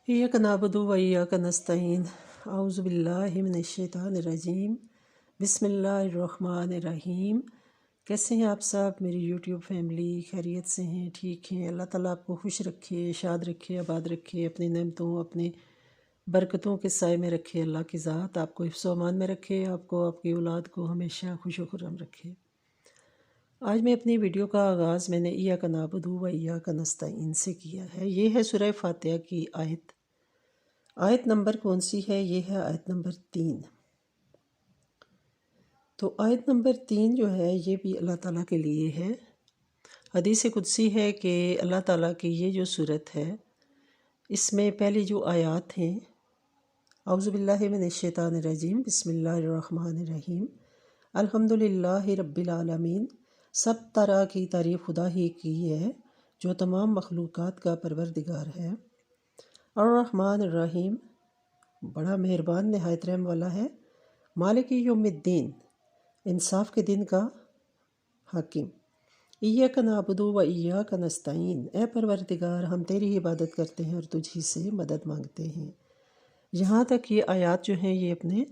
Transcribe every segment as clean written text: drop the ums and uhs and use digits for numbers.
इय्याक नअबुदु व इय्याक नस्तईन औज़ु बिल्लाहि मिनश्शैतानिर्रजीम बिस्मिल्लाहिर्रहमानिर्रहीम। कैसे हैं आप सब मेरी यूट्यूब फैमिली? खैरियत से हैं, ठीक हैं? अल्लाह ताला आपको खुश रखे, शाद रखे, आबाद रखे, अपनी नेमतों अपने बरकतों के साए में रखे। अल्लाह की ज़ात आपको हिफ्ज़ व अमान में रखे, आपको आपकी औलाद को हमेशा खुश व खुर्रम रखे। आज मैं अपनी वीडियो का आगाज़ मैंने इय्याक नअबुदु व इय्याक नस्तईन से किया है। ये है सूरह फातिहा की आयत नंबर कौन सी है? ये है आयत नंबर 3। तो आयत नंबर 3 जो है ये भी अल्लाह ताला के लिए है। हदीस कुदसी है कि अल्लाह ताला की ये जो सूरत है इसमें पहली जो आयत हैं, औज़ु बिल्लाहि मिनश्शैतानिर्रजीम बिस्मिल्लाहिर्रहमानिर्रहीम अल्हम्दुलिल्लाहि रब्बिल आलमीन। सब तरह की तारीफ़ खुदा ही की है जो तमाम मखलूक़ात का परवरदिगार है। अर्रहमान अर्रहीम, बड़ा मेहरबान नहायत रहम वाला है। मालिक यौमिद्दीन, इंसाफ के दिन का हाकिम। इय्याक नअबुदु व इय्याक नस्तईन, ए परवरदिगार हम तेरी ही इबादत करते हैं और तुझी से मदद मांगते हैं। यहाँ तक ये आयत जो हैं ये अपने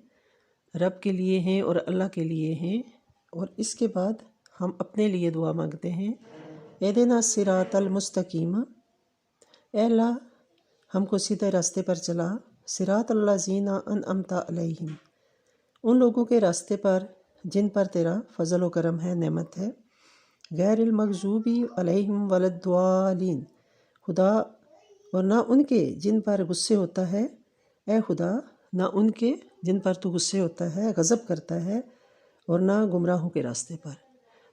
रब के लिए हैं और अल्लाह के लिए हैं। और इसके बाद हम अपने लिए दुआ मांगते हैं। एहदिना सिरातल मुस्तकीम, ए अल्लाह हमको सीधे रास्ते पर चला। सिरातल लज़ीना अनअमता अलैहिम, उन लोगों के रास्ते पर जिन पर तेरा फ़ज़ल व करम है, नेमत है। गैरिल मग़ज़ूबी अलैहिम वलद्दालिन, खुदा और ना उनके जिन पर गुस्से होता है, ए खुदा ना उनके जिन पर तू गुस्से होता है, गज़ब करता है, और ना गुमराहों के रास्ते पर।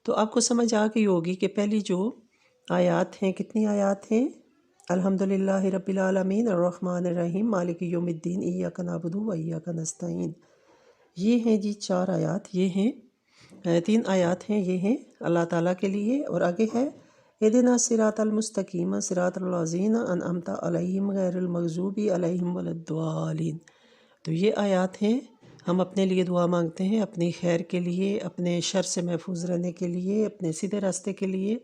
तो आपको समझ आ गई होगी कि पहली जो आयत हैं, कितनी आयत हैं? अल्हम्दुलिल्लाहि रब्बिल आलमीन अर्रहमानिर रहीम मालिक यौमिद्दीन इय्याक नअबुदु व इय्याक नस्तईन। ये हैं जी 4 आयत, ये हैं 3 आयत हैं, ये हैं अल्लाह ताला के लिए। और आगे है एहदिना सिरातल मुस्तकीम सिरातल लज़ीना अनअमता अलैहिम गैरिल मग़ज़ूबी अलैहिम वलद्दालिन। तो ये आयत हैं, हम अपने लिए दुआ मांगते हैं, अपनी खैर के लिए, अपने शर से महफूज रहने के लिए, अपने सीधे रास्ते के लिए।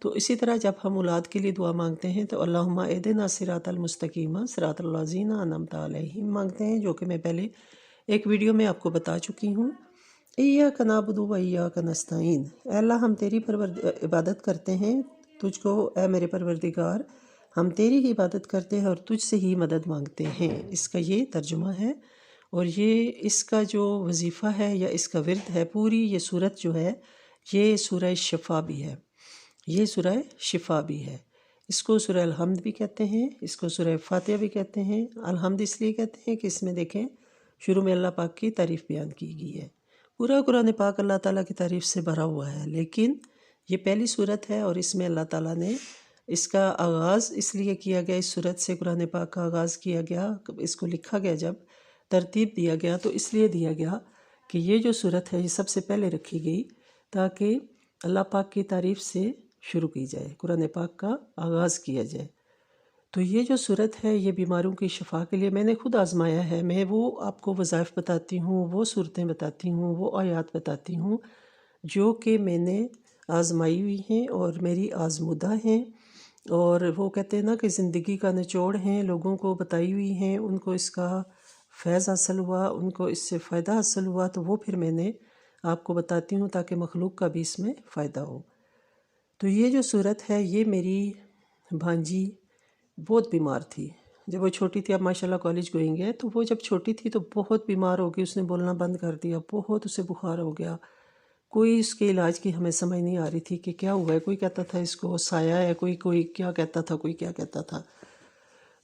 तो इसी तरह जब हम औलाद के लिए दुआ मांगते हैं तो अल्लाहुम्मा एहदिना सिरातल मुस्तकीम सिरातल लज़ीना अनअमता अलैहिम मांगते हैं, जो कि मैं पहले एक वीडियो में आपको बता चुकी हूँ। इय्याक नअबुदु व इय्याक नस्तईन, अल्लाह हम तेरी इबादत करते हैं, तुझको ए मेरे परवरदिगार हम तेरी ही इबादत करते हैं और तुझसे ही मदद मांगते हैं। इसका ये तर्जुमा है और ये इसका जो वजीफ़ा है या इसका विर्द है। पूरी ये सूरत जो है ये सूरह शिफा भी है, ये सूरह शिफा भी है। इसको सूरह अलहम्द भी कहते हैं, इसको सूरह फातिहा भी कहते हैं। अलहम्द इसलिए कहते हैं कि इसमें देखें शुरू में अल्लाह पाक की तारीफ़ बयान की गई है। पूरा कुरान पाक अल्लाह ताला की तारीफ़ से भरा हुआ है, लेकिन ये पहली सूरत है और इसमें अल्लाह ताला ने इसका आगाज़ इसलिए किया गया, इस सूरत से कुरान पाक का आगाज़ किया गया, इसको लिखा गया, जब तरतीब दिया गया तो इसलिए दिया गया कि ये जो सूरत है ये सबसे पहले रखी गई ताकि अल्लाह पाक की तारीफ़ से शुरू की जाए, कुरान पाक का आगाज़ किया जाए। तो ये जो सूरत है ये बीमारों की शिफा के लिए मैंने खुद आज़माया है। मैं वो आपको वज़ाइफ बताती हूँ, वो सूरतें बताती हूँ, वो आयत बताती हूँ जो कि मैंने आज़माई हुई हैं और मेरी आज़मुदा हैं। और वो कहते हैं ना कि ज़िंदगी का निचोड़ हैं, लोगों को बताई हुई हैं, उनको इसका फैज़ हासिल हुआ, उनको इससे फ़ायदा हासिल हुआ, तो वो फिर मैंने आपको बताती हूँ ताकि मखलूक का भी इसमें फ़ायदा हो। तो ये जो सूरत है ये मेरी भांजी बहुत बीमार थी जब वो छोटी थी। अब माशाल्लाह कॉलेज गोइंग है। तो वो जब छोटी थी तो बहुत बीमार हो गई, उसने बोलना बंद कर दिया, बहुत उसे बुखार हो गया। कोई इसके इलाज की हमें समझ नहीं आ रही थी कि क्या हुआ है। कोई कहता था इसको साया है, कोई कोई क्या कहता था, कोई क्या कहता था।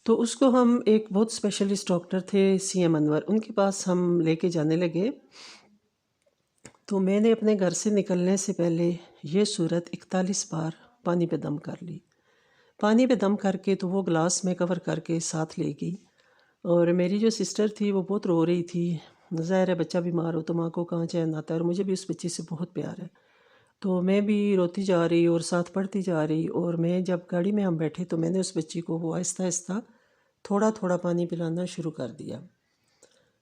तो उसको हम एक बहुत स्पेशलिस्ट डॉक्टर थे CM अनवर, उनके पास हम लेके जाने लगे। तो मैंने अपने घर से निकलने से पहले ये सूरत 41 बार पानी पे दम कर ली। पानी पे दम करके तो वो ग्लास में कवर करके साथ ले गई। और मेरी जो सिस्टर थी वो बहुत रो रही थी। ज़ाहिर है बच्चा बीमार हो तो माँ को कहाँ चैन आता है, और मुझे भी उस बच्ची से बहुत प्यार है। तो मैं भी रोती जा रही और साथ पढ़ती जा रही। और मैं जब गाड़ी में हम बैठे तो मैंने उस बच्ची को वो आहिस्ता आहिस्ता थोड़ा थोड़ा पानी पिलाना शुरू कर दिया।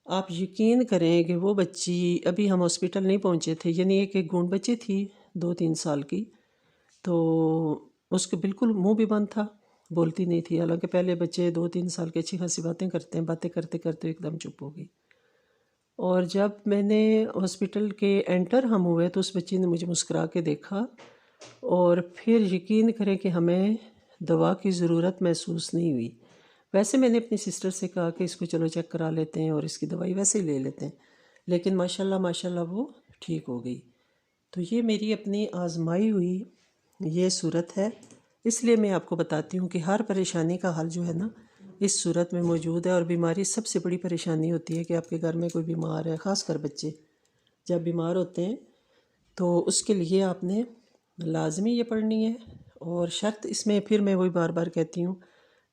आप यकीन करें कि वो बच्ची, अभी हम हॉस्पिटल नहीं पहुंचे थे, यानी एक गूंड बच्ची थी 2-3 साल की, तो उसके बिल्कुल मुंह भी बंद था بولتی نہیں تھی، حالانکہ پہلے بچے 2-3 سال کے اچھی خاصی باتیں کرتے ہیں، باتیں کرتے کرتے ایک دم چپ ہو گئی۔ اور جب میں نے ہاسپٹل کے انٹر ہم ہوئے تو اس بچی نے مجھے مسکرا کے دیکھا، اور پھر یقین کریں کہ ہمیں دوا کی ضرورت محسوس نہیں ہوئی۔ ویسے میں نے اپنی سسٹر سے کہا کہ اس کو چلو چیک کرا لیتے ہیں اور اس کی دوائی ویسے ہی لے لیتے ہیں، لیکن ماشاءاللہ وہ ٹھیک ہو گئی۔ تو یہ میری اپنی آزمائی ہوئی یہ صورت ہے، اس لیے میں آپ کو بتاتی ہوں کہ ہر پریشانی کا حل جو ہے نا اس صورت میں موجود ہے۔ اور بیماری سب سے بڑی پریشانی ہوتی ہے کہ آپ کے گھر میں کوئی بیمار ہے، خاص کر بچے جب بیمار ہوتے ہیں تو اس کے لیے آپ نے لازمی یہ پڑھنی ہے۔ اور شرط اس میں پھر میں وہی بار بار کہتی ہوں،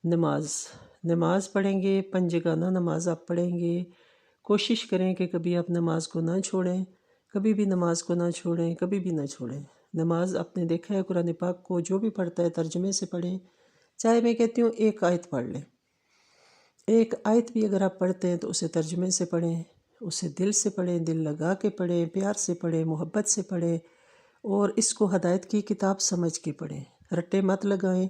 نماز پڑھیں گے، پنجگانہ نماز آپ پڑھیں گے، کوشش کریں کہ کبھی آپ نماز کو نہ چھوڑیں، کبھی بھی نماز کو نہ چھوڑیں، کبھی بھی نہ چھوڑیں۔ نماز آپ نے دیکھا ہے قرآن پاک کو جو بھی پڑھتا ہے ترجمے سے پڑھیں، چاہے میں کہتی ہوں ایک آیت پڑھ لیں، ایک آیت بھی اگر آپ پڑھتے ہیں تو اسے ترجمے سے پڑھیں، اسے دل سے پڑھیں، دل لگا کے پڑھیں، پیار سے پڑھیں، محبت سے پڑھیں، اور اس کو ہدایت کی کتاب سمجھ کے پڑھیں۔ رٹے مت لگائیں،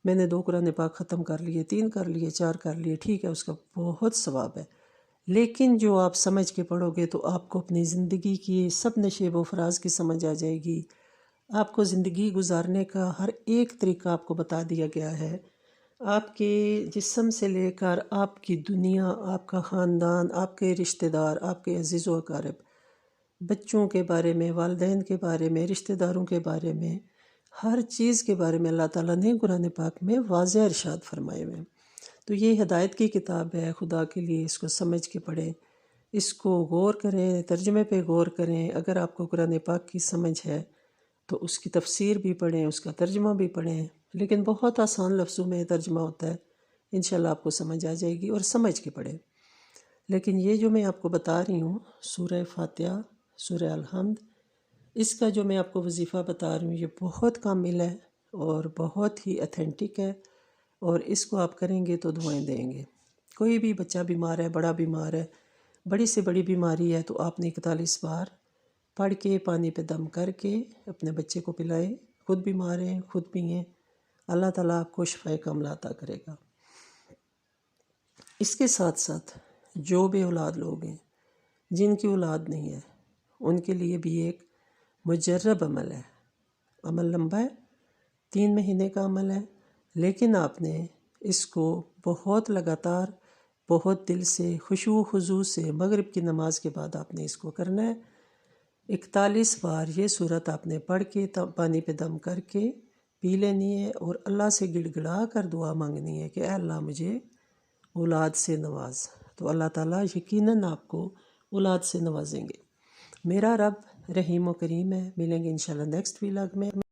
میں نے 2 قرآن پاک ختم کر لیے، 3 کر لیے، 4 کر لیے، ٹھیک ہے، اس کا بہت ثواب ہے، لیکن جو آپ سمجھ کے پڑھو گے تو آپ کو اپنی زندگی کی سب نشیب و فراز کی سمجھ آ جائے گی۔ آپ کو زندگی گزارنے کا ہر ایک طریقہ آپ کو بتا دیا گیا ہے، آپ کے جسم سے لے کر آپ کی دنیا، آپ کا خاندان، آپ کے رشتہ دار، آپ کے عزیز و اقارب، بچوں کے بارے میں، والدین کے بارے میں، رشتہ داروں کے بارے میں، ہر چیز کے بارے میں اللہ تعالیٰ نے قرآن پاک میں واضح ارشاد فرمائے ہوئے ہیں۔ تو یہ ہدایت کی کتاب ہے، خدا کے لیے اس کو سمجھ کے پڑھیں، اس کو غور کریں، ترجمے پہ غور کریں۔ اگر آپ کو قرآن پاک کی سمجھ ہے تو اس کی تفسیر بھی پڑھیں، اس کا ترجمہ بھی پڑھیں، لیکن بہت آسان لفظوں میں ترجمہ ہوتا ہے، انشاءاللہ آپ کو سمجھ آ جائے گی، اور سمجھ کے پڑھیں۔ لیکن یہ جو میں آپ کو بتا رہی ہوں، سورہ فاتحہ، سورہ الحمد، اس کا جو میں آپ کو وظیفہ بتا رہی ہوں یہ بہت کامل ہے اور بہت ہی اتھینٹک ہے، اور اس کو آپ کریں گے تو دعائیں دیں گے۔ کوئی بھی بچہ بیمار ہے، بڑا بیمار ہے، بڑی سے بڑی بیماری ہے، تو آپ نے 41 بار پڑھ کے پانی پہ دم کر کے اپنے بچے کو پلائیں، خود بیمار ہیں خود پئیں، اللہ تعالیٰ آپ کو شفائے کاملہ عطا کرے گا۔ اس کے ساتھ ساتھ جو بے اولاد لوگ ہیں، جن کی اولاد نہیں ہے، ان کے لیے بھی ایک مجرب عمل ہے۔ عمل لمبا ہے، 3 مہینے کا عمل ہے، لیکن آپ نے اس کو بہت لگاتار، بہت دل سے، خشوع و خضوع سے مغرب کی نماز کے بعد آپ نے اس کو کرنا ہے۔ 41 بار یہ صورت آپ نے پڑھ کے پانی پہ دم کر کے پی لینی ہے، اور اللہ سے گڑ گڑا کر دعا مانگنی ہے کہ اے اللہ مجھے اولاد سے نواز۔ تو اللہ تعالیٰ یقیناً آپ کو اولاد سے نوازیں گے۔ میرا رب رحیم و کریم ہے۔ ملیں گے انشاءاللہ نیکسٹ ولاگ میں۔